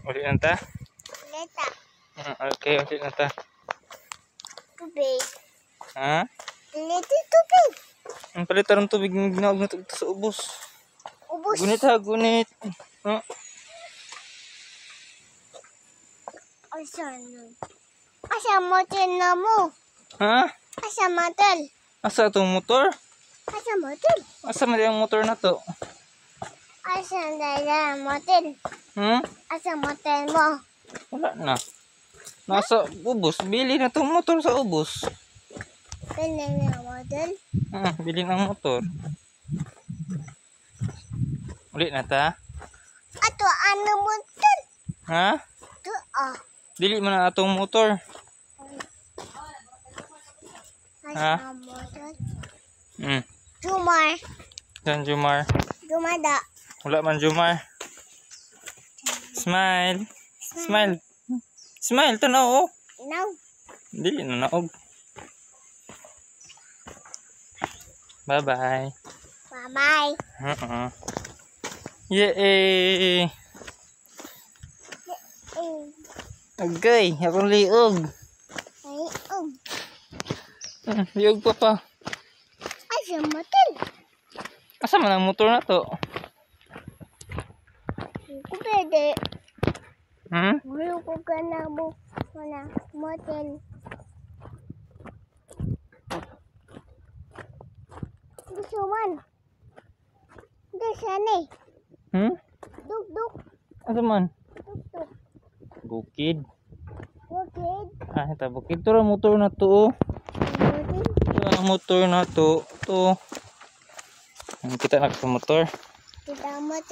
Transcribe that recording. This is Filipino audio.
Ulit na ta? Leta. Okay, ulit na ta. Tubig. Ha? Leta tubig. Ang palitan ng tubig ng ginawag na sa ubos. Ubus. Gunit ha, gunit. Asa motel na mo? Ha? Asa motel? Asa itong motor? Asa motel? Asa man yung motor na to? Asa dala motel? Asa motel mo? Wala na. Nasa ubos. Bili na itong motor sa ubos. Pili na motel? Bili ng motor. Ulit na ta? Ato ano motel? Ha? Ito Dili mo na atong motor. Asa motel? Jumar. Yan, Jumar. Jumada. Wala man, Jumar. Smile. Smile. Smile, tanaw, oh. No. Dili na naog. Bye-bye. Bye-bye. Yay! Agay, akong liog. Liog pa pa. Asa motel? Asa man ang motor na to? Ko pwede. Gulo ko ka na mo na motel. Gusto man. Gusto ni. Duk. Asa man? Duk. Bukid. Bukid. Ito bukid. Ito ang motor na to, oh. Ito ang motor na to. Ito. Kita na sa motor.